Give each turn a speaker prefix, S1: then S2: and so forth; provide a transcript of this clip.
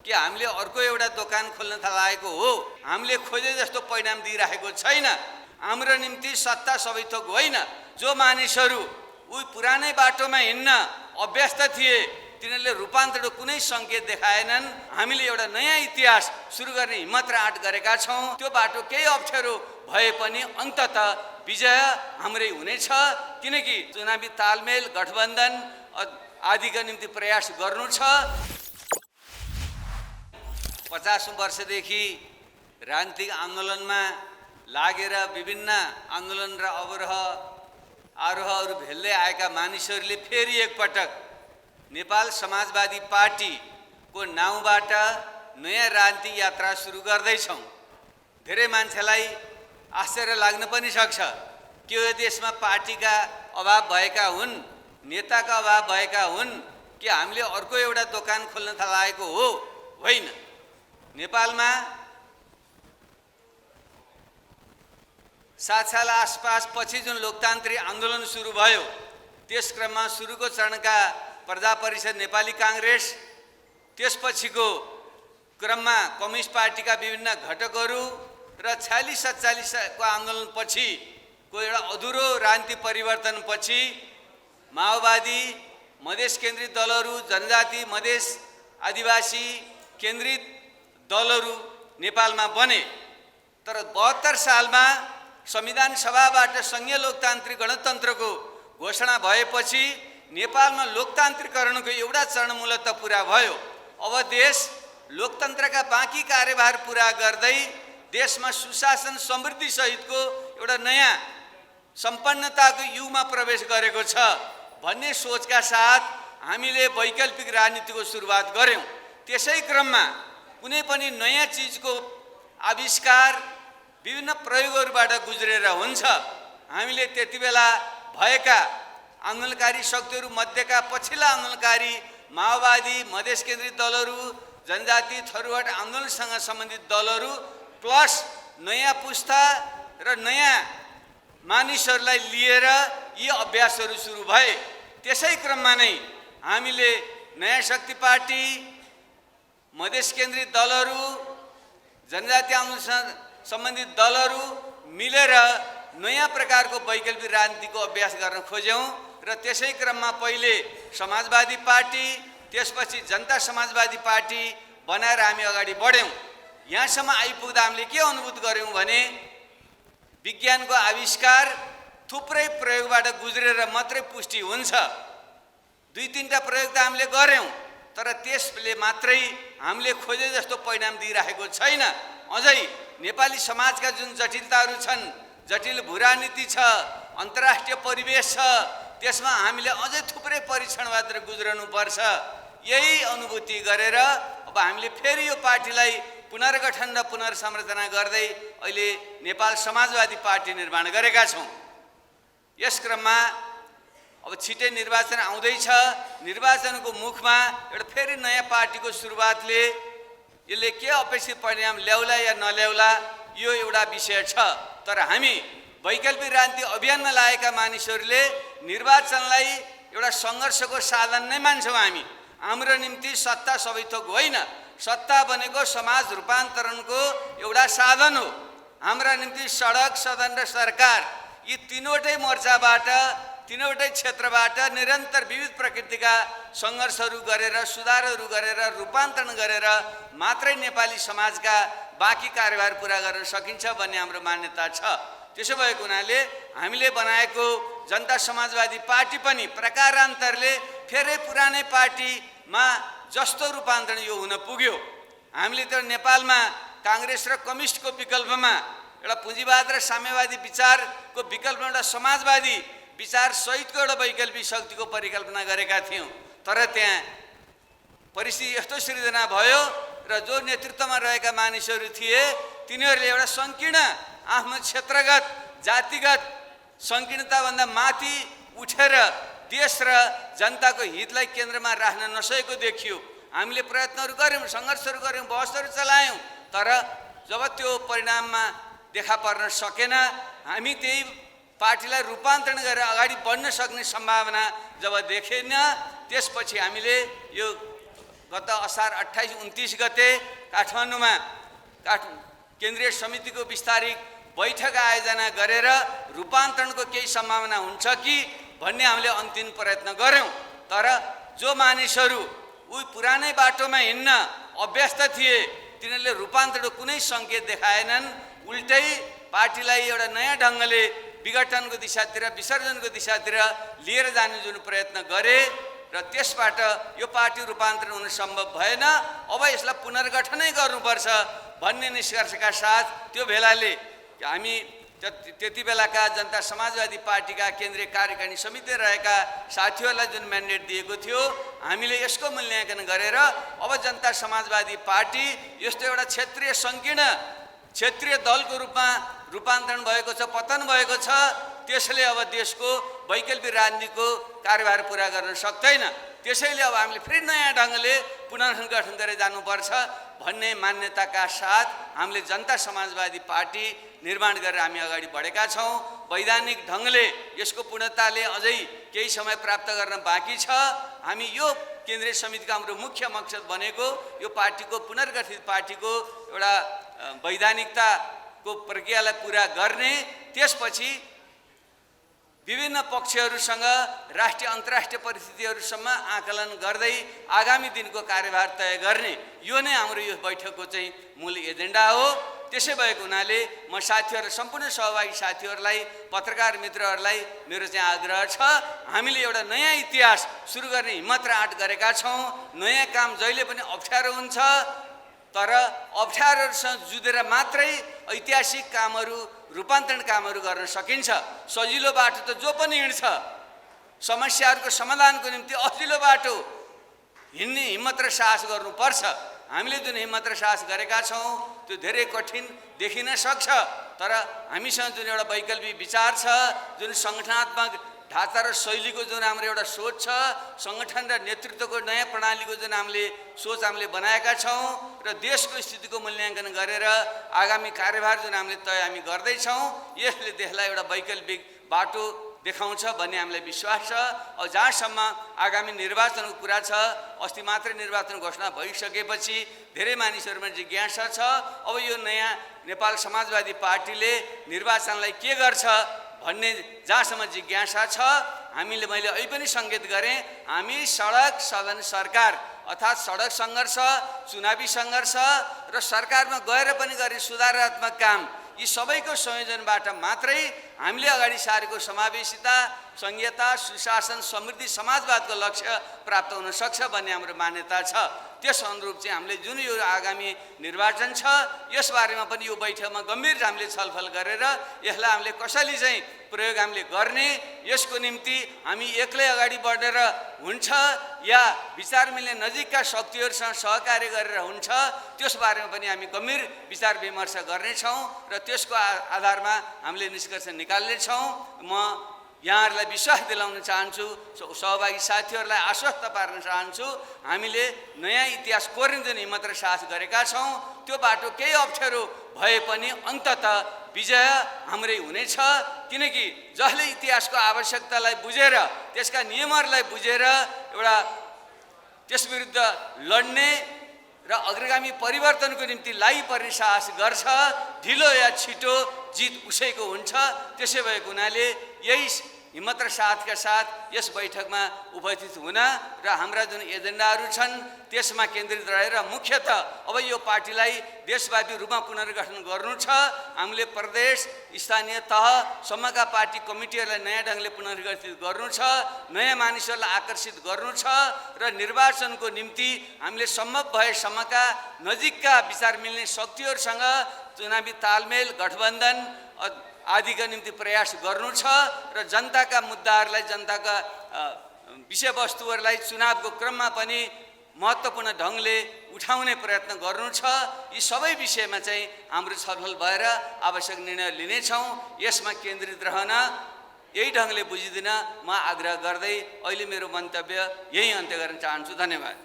S1: कि हामीले अर्को एउटा दोकान खोल्न थालेको हो। हामीले खोजे जस्तो परिणाम दिइरहेको छैन। हाम्रो निम्ति सत्ता सबै थोक होइन। जो मानिसहरू उही पुरानै बाटोमा हिँड्न अभ्यस्त थिए तिनीहरूले रूपान्तरणको कुनै सङ्केत देखाएनन्। हामीले एउटा नयाँ इतिहास सुरु गर्ने हिम्मत र आँट गरेका छौँ। त्यो बाटो केही अप्ठ्यारो भए पनि अन्ततः विजय हाम्रै हुनेछ, किनकि चुनावी तालमेल गठबन्धन आदिका निम्ति प्रयास गर्नु छ। 50 वर्षदेखि राजनीतिक आन्दोलनमा लागेर विभिन्न आन्दोलन र अवरोह आरोहहरू भेल्दै आएका मानिसहरूले फेरि एकपटक नेपाल समाजवादी पार्टीको नाउँबाट नयाँ राजनीतिक यात्रा सुरु गर्दैछौँ। धेरै मान्छेलाई आश्चर्य लाग्न पनि सक्छ कि यो देशमा पार्टीका अभाव भएका हुन्, नेताका अभाव भएका हुन् कि हामीले अर्को एउटा दोकान खोल्न थालेको हो। होइन, नेपालमा 7 साल आसपास पछि जुन लोकतान्त्रिक आन्दोलन सुरु भयो त्यस क्रममा सुरुको चरणका प्रजा परिषद नेपाली काङ्ग्रेस, त्यसपछिको क्रममा कम्युनिस्ट पार्टीका विभिन्न घटकहरू र 46-47 को आन्दोलनपछिको एउटा अधुरो राजनीतिक परिवर्तनपछि माओवादी, मधेस केन्द्रित दलहरू, जनजाति, मधेस, आदिवासी केन्द्रित दलहरू नेपालमा बने। तर 72 सालमा संविधान सभाबाट संघीय लोकतान्त्रिक गणतन्त्रको घोषणा भएपछि नेपालमा लोकतान्त्रिकरणको एउटा चरण मूलतः पुरा भयो। अब देश लोकतन्त्रका बाँकी कार्यभार पुरा गर्दै देशमा सुशासन समृद्धि सहितको एउटा नयाँ सम्पन्नताको युगमा प्रवेश गरेको छ भन्ने सोचका साथ हामीले वैकल्पिक राजनीतिको सुरुवात गर्यौं। त्यसै क्रममा कुनै पनि नयाँ चिजको आविष्कार विभिन्न प्रयोगहरूबाट गुज्रेर हुन्छ। हामीले त्यतिबेला भएका आन्दोलनकारी शक्तिहरू मध्येका पछिल्ला आन्दोलनकारी माओवादी, मधेस केन्द्रित दलहरू, जनजाति थरुहट आन्दोलनसँग सम्बन्धित दलहरू प्लस नयाँ पुस्ता र नयाँ मानिसहरूलाई लिएर यी अभ्यासहरू सुरु भए। त्यसै क्रममा नै हामीले नयाँ शक्ति पार्टी, मधेस केन्द्रित दलहरू, जनजाति आन्दोलनसँग सम्बन्धित दलहरू मिलेर नयाँ प्रकारको वैकल्पिक राजनीतिको अभ्यास गर्न खोज्यौँ र त्यसै क्रममा पहिले समाजवादी पार्टी, त्यसपछि जनता समाजवादी पार्टी बनाएर हामी अगाडि बढ्यौँ। यहाँसम्म आइपुग्दा हामीले के अनुभूत गर्यौँ भने विज्ञानको आविष्कार थुप्रै प्रयोगबाट गुज्रेर मात्रै पुष्टि हुन्छ। 2-3टा प्रयोग त हामीले गर्यौँ, तर त्यसले मात्रै हामीले खोजे जस्तो परिणाम दिइरहेको छैन। अझै नेपाली समाजका जुन जटिलताहरू छन्, जटिल भूराजनीति छ, अन्तर्राष्ट्रिय परिवेश छ, त्यसमा हामीले अझै थुप्रै परीक्षणबाट गुज्रनुपर्छ। यही अनुभूति गरेर अब हामीले फेरि यो पार्टीलाई पुनर्गठन र पुनर्संरचना गर्दै अहिले नेपाल समाजवादी पार्टी निर्माण गरेका छौँ। यस क्रममा अब छिटै निर्वाचन आउँदैछ। निर्वाचनको मुखमा एउटा फेरि नयाँ पार्टीको सुरुवातले यसले के अपेक्षित परिणाम ल्याउला या नल्याउला यो एउटा विषय छ। तर हामी वैकल्पिक राजनीति अभियानमा लागेका मानिसहरूले निर्वाचनलाई एउटा सङ्घर्षको साधन नै मान्छौँ। हाम्रो निम्ति सत्ता सबै थोक होइन। सत्ता भनेको समाज रूपान्तरणको एउटा साधन हो। हाम्रा निम्ति सडक, सदन र सरकार यी तीनवटै मोर्चाबाट, तीनवटै क्षेत्रबाट निरन्तर विविध प्रकृतिका सङ्घर्षहरू गरेर, सुधारहरू गरेर, रूपान्तरण गरेर मात्रै नेपाली समाजका बाँकी कार्यभार पुरा गर्न सकिन्छ भन्ने हाम्रो मान्यता छ। त्यसो भएको हुनाले हामीले बनाएको जनता समाजवादी पार्टी पनि प्रकारान्तरले फेरि पुरानै पार्टीमा जस्तो रूपान्तरण यो हुन पुग्यो। हामीले त नेपालमा काङ्ग्रेस र कम्युनिस्टको विकल्पमा एउटा पुँजीवाद र साम्यवादी विचारको विकल्पमा एउटा समाजवादी विचार सहितको एउटा वैकल्पिक शक्तिको परिकल्पना गरेका थियौँ। तर त्यहाँ परिस्थिति यस्तो सृजना भयो र जो नेतृत्वमा रहेका मानिसहरू थिए तिनीहरूले एउटा सङ्कीर्ण आफ्नो क्षेत्रगत जातिगत सङ्कीर्णताभन्दा माथि उठेर देश र जनताको हितलाई केन्द्रमा राख्न नसकेको देखियो। हामीले प्रयत्नहरू गऱ्यौँ, सङ्घर्षहरू गऱ्यौँ, बहसहरू चलायौँ, तर जब त्यो परिणाममा देखा पर्न सकेन, हामी त्यही पार्टीलाई रूपान्तरण गरेर अगाडि बढ्न सक्ने सम्भावना जब देखेन, त्यसपछि हामीले यो गत असार 28-29 गते काठमाडौँमा केन्द्रीय समितिको विस्तारित बैठक आयोजना गरेर रूपान्तरणको केही सम्भावना हुन्छ कि भन्ने हामीले अन्तिम प्रयत्न गर्यौं। तर जो मानिसहरू उही पुरानै बाटोमा हिँड्न अभ्यस्त थिए तिनीहरूले रूपान्तरणको कुनै सङ्केत देखाएनन्। उल्टै पार्टीलाई एउटा नयाँ ढङ्गले विघटनको दिशातिर विसर्जनको दिशातिर लिएर जाने जुन प्रयत्न गरे र त्यसबाट यो पार्टी रूपान्तरण हुन सम्भव भएन। अब यसलाई पुनर्गठनै गर्नुपर्छ भन्ने निष्कर्षका साथ त्यो बेलाले हामी त्यति बेलाका जनता समाजवादी पार्टीका केन्द्रीय कार्यकारिणी समितिमा रहेका साथीहरूलाई जुन म्यान्डेट दिएको थियो हामीले यसको मूल्याङ्कन गरेर अब जनता समाजवादी पार्टी यस्तो एउटा क्षेत्रीय सङ्कीर्ण क्षेत्रीय दलको रूपमा रूपान्तरण भएको छ, पतन भएको छ। त्यसले अब देशको वैकल्पिक राजनीतिको कार्यभार पुरा गर्न सक्दैन। त्यसैले अब हामीले फेरि नयाँ ढङ्गले पुनर्गठन गरेर जानुपर्छ भन्ने मान्यताका साथ हामीले जनता समाजवादी पार्टी निर्माण गरेर हामी अगाडि बढेका छौँ। वैधानिक ढङ्गले यसको पूर्णताले अझै केही समय प्राप्त गर्न बाँकी छ। हामी यो केन्द्रीय समितिको हाम्रो मुख्य मकसद भनेको यो पार्टीको पुनर्गठित पार्टीको एउटा वैधानिकताको प्रक्रियालाई पुरा गर्ने, त्यसपछि विभिन्न पक्षहरूसँग राष्ट्रिय अन्तर्राष्ट्रिय परिस्थितिहरूसम्म आकलन गर्दै आगामी दिनको कार्यभार तय गर्ने, यो नै हाम्रो यो बैठकको चाहिँ मूल एजेन्डा हो। त्यसै भएको हुनाले म साथीहरू सम्पूर्ण सहभागी साथीहरूलाई पत्रकार मित्रहरूलाई मेरो चाहिँ आग्रह छ, हामीले एउटा नयाँ इतिहास सुरु गर्ने हिम्मत र आँट गरेका छौँ। नयाँ काम जहिले पनि अप्ठ्यारो हुन्छ, तर अप्ठ्यारोसँग जुधेर मात्रै ऐतिहासिक कामहरू रूपान्तरण कामहरू गर्न सकिन्छ। सजिलो बाटो त जो पनि हिँड्छ, समस्याहरूको समाधानको निम्ति असिलो बाटो हिँड्ने हिम्मत र साहस गर्नुपर्छ। हामीले जुन हिम्मत र साहस गरेका छौँ त्यो धेरै कठिन देखिन सक्छ, तर हामीसँग जुन एउटा वैकल्पिक विचार छ, जुन सङ्गठनात्मक ढाँचा र शैलीको जुन हाम्रो एउटा सोच छ, सङ्गठन र नेतृत्वको नयाँ प्रणालीको जुन हामीले सोच हामीले बनाएका छौँ र देशको स्थितिको मूल्याङ्कन गरेर आगामी कार्यभार जुन हामीले तय हामी गर्दैछौँ, यसले देशलाई एउटा वैकल्पिक बाटो देखाउँछ भन्ने हामीलाई विश्वास छ। अब जहाँसम्म आगामी निर्वाचनको कुरा छ, अस्ति मात्रै निर्वाचन घोषणा भइसकेपछि धेरै मानिसहरूमा जिज्ञासा छ, अब यो नयाँ नेपाल समाजवादी पार्टीले निर्वाचनलाई के गर्छ भन्ने जहाँसम्म जिज्ञासा छ, मैले अहिले पनि सङ्केत गरेँ, हामी सडक सदन सरकार अर्थात् सडक सङ्घर्ष, चुनावी सङ्घर्ष र सरकारमा गएर पनि गर्ने सुधारात्मक काम, यी सबैको संयोजनबाट मात्रै हामीले अगाडि सारेको समावेशिता, संघीयता, सुशासन, समृद्धि, समाजवादको लक्ष्य प्राप्त हुन सक्छ भन्ने हाम्रो मान्यता छ। त्यस अनुरूप चाहिँ हामीले जुन यो आगामी निर्वाचन छ यसबारेमा पनि यो बैठकमा गम्भीर हामीले छलफल गरेर यसलाई हामीले कसरी चाहिँ प्रयोग हामीले गर्ने, यसको निम्ति हामी एक्लै अगाडि बढेर हुन्छ या विचार मिल्ने नजिकका शक्तिहरूसँग सहकार्य गरेर हुन्छ, त्यसबारेमा पनि हामी गम्भीर विचार विमर्श गर्नेछौँ र त्यसको आधारमा हामीले निष्कर्ष निकाल्नेछौँ। म यहाँहरूलाई विश्वास दिलाउन चाहन्छु, सहभागी साथीहरूलाई आश्वस्त पार्न चाहन्छु, हामीले नयाँ इतिहास कोर्ने जुन हिम्मत र साहस गरेका छौँ त्यो बाटो केही अप्ठ्यारो भए पनि अन्ततः विजय हाम्रै हुनेछ। किनकि जसले इतिहासको आवश्यकतालाई बुझेर त्यसका नियमहरूलाई बुझेर एउटा त्यस विरुद्ध लड्ने र अग्रगामी परिवर्तनको निम्ति लागिपर्ने साहस गर्छ, ढिलो या छिटो जित उसैको हुन्छ। त्यसै भएको हुनाले यही हिम्मत र साथका साथ यस बैठकमा उपस्थित हुन र हाम्रा जुन एजेन्डाहरू छन् त्यसमा केन्द्रित रहेर मुख्यतः अब यो पार्टीलाई देशव्यापी रूपमा पुनर्गठन गर्नु छ। हामीले प्रदेश स्थानीय तहसम्मका पार्टी कमिटीहरूलाई नयाँ ढङ्गले पुनर्गठित गर्नु छ, नयाँ मानिसहरूलाई आकर्षित गर्नु छ र निर्वाचनको निम्ति हामीले सम्भव भएसम्मका नजिकका विचार मिल्ने शक्तिहरूसँग चुनावी तालमेल, गठबन्धन आदिका निम्ति प्रयास गर्नु छ र जनताका मुद्दाहरूलाई, जनताका विषयवस्तुहरूलाई चुनावको क्रममा पनि महत्त्वपूर्ण ढङ्गले उठाउने प्रयत्न गर्नु छ। यी सबै विषयमा चाहिँ हाम्रो छलफल भएर आवश्यक निर्णय लिनेछौँ। यसमा केन्द्रित रहन यही ढङ्गले बुझिदिन म आग्रह गर्दै अहिले मेरो मन्तव्य यही अन्त्य गर्न चाहन्छु। धन्यवाद।